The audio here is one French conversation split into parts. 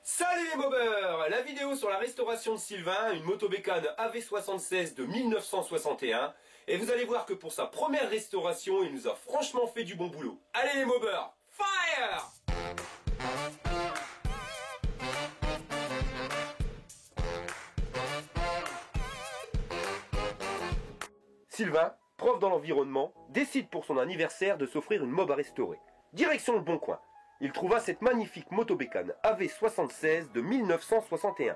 Salut les mobeurs! La vidéo sur la restauration de Sylvain, une moto bécane AV76 de 1961. Et vous allez voir que pour sa première restauration, il nous a franchement fait du bon boulot. Allez les mobeurs, fire! Sylvain, prof dans l'environnement, décide pour son anniversaire de s'offrir une mob à restaurer. Direction le Bon Coin. Il trouva cette magnifique moto-bécane AV76 de 1961.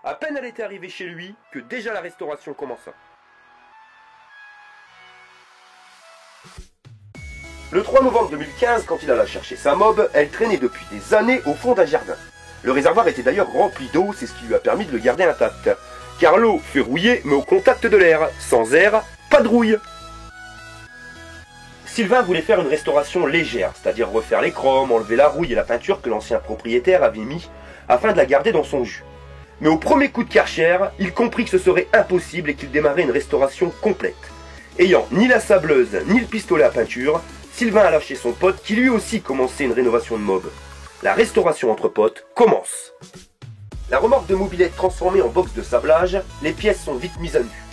À peine elle était arrivée chez lui que déjà la restauration commença. Le 3 novembre 2015, quand il alla chercher sa mob, elle traînait depuis des années au fond d'un jardin. Le réservoir était d'ailleurs rempli d'eau, c'est ce qui lui a permis de le garder intact. Car l'eau fait rouiller, mais au contact de l'air. Sans air, pas de rouille. Sylvain voulait faire une restauration légère, c'est-à-dire refaire les chromes, enlever la rouille et la peinture que l'ancien propriétaire avait mis afin de la garder dans son jus. Mais au premier coup de Karcher, il comprit que ce serait impossible et qu'il démarrait une restauration complète. Ayant ni la sableuse ni le pistolet à peinture, Sylvain alla chez son pote qui lui aussi commençait une rénovation de mob. La restauration entre potes commence. La remorque de mobilette transformée en box de sablage, les pièces sont vite mises à nu.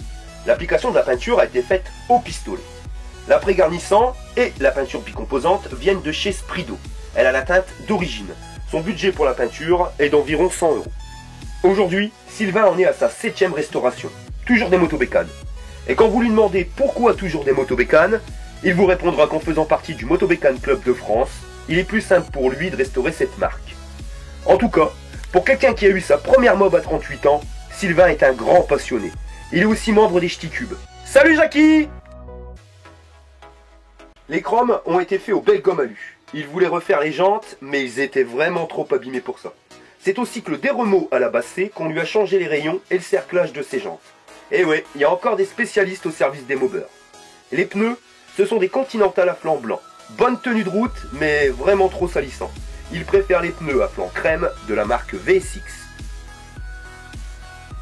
L'application de la peinture a été faite au pistolet. L'après-garnissant et la peinture bicomposante viennent de chez Sprido. Elle a la teinte d'origine. Son budget pour la peinture est d'environ 100 €. Aujourd'hui, Sylvain en est à sa 7e restauration. Toujours des motobécanes. Et quand vous lui demandez pourquoi toujours des motobécanes, il vous répondra qu'en faisant partie du Motobécane Club de France, il est plus simple pour lui de restaurer cette marque. En tout cas, pour quelqu'un qui a eu sa première mob à 38 ans, Sylvain est un grand passionné. Il est aussi membre des Ch'tis Cubes. Salut Jackie! Les chromes ont été faits au bel gomme alu. Ils voulaient refaire les jantes, mais ils étaient vraiment trop abîmés pour ça. C'est au cycle des remous à la Bassée qu'on lui a changé les rayons et le cerclage de ses jantes. Et ouais, il y a encore des spécialistes au service des mobeurs. Les pneus, ce sont des Continental à flanc blanc. Bonne tenue de route, mais vraiment trop salissants. Ils préfèrent les pneus à flanc crème de la marque VSX.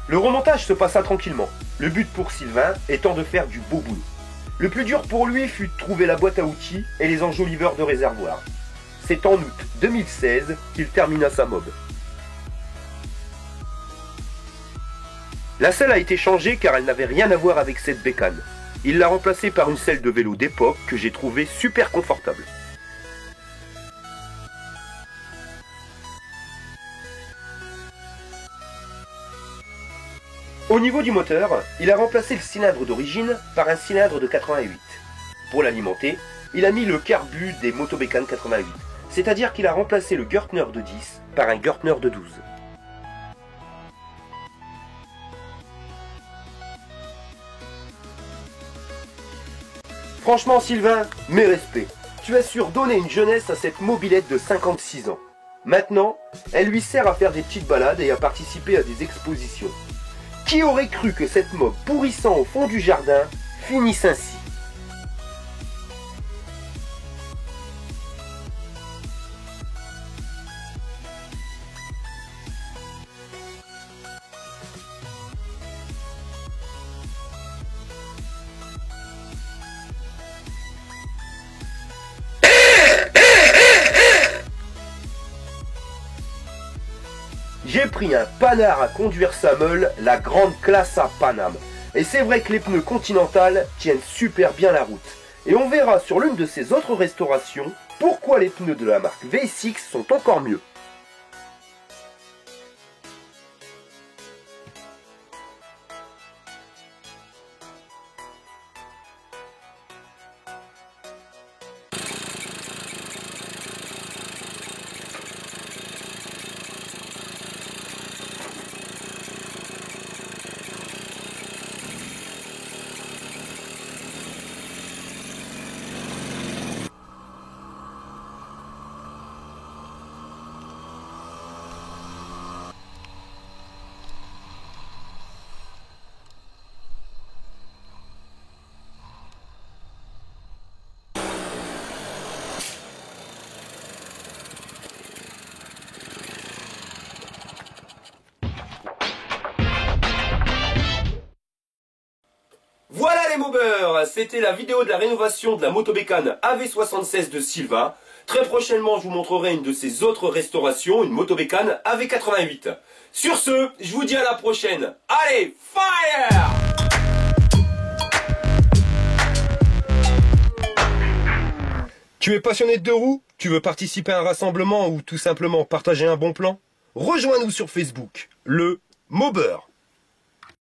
Le remontage se passa tranquillement, le but pour Sylvain étant de faire du beau boulot. Le plus dur pour lui fut de trouver la boîte à outils et les enjoliveurs de réservoir. C'est en août 2016 qu'il termina sa mob. La selle a été changée car elle n'avait rien à voir avec cette bécane. Il l'a remplacée par une selle de vélo d'époque que j'ai trouvée super confortable. Au niveau du moteur, il a remplacé le cylindre d'origine par un cylindre de 88. Pour l'alimenter, il a mis le carbu des Motobécane 88, c'est-à-dire qu'il a remplacé le Gürtner de 10 par un Gürtner de 12. Franchement Sylvain, mes respects, tu as su redonner une jeunesse à cette mobilette de 56 ans. Maintenant, elle lui sert à faire des petites balades et à participer à des expositions. Qui aurait cru que cette mob pourrissant au fond du jardin finisse ainsi? J'ai pris un panard à conduire sa meule, la grande classe à Paname. Et c'est vrai que les pneus Continental tiennent super bien la route. Et on verra sur l'une de ces autres restaurations pourquoi les pneus de la marque VSX sont encore mieux. Voilà les mobeurs, voilà, c'était la vidéo de la rénovation de la moto bécane AV76 de Sylvain. Très prochainement, je vous montrerai une de ses autres restaurations, une moto bécane AV88. Sur ce, je vous dis à la prochaine. Allez, fire! Tu es passionné de deux roues? Tu veux participer à un rassemblement ou tout simplement partager un bon plan? Rejoins-nous sur Facebook, le Mobber.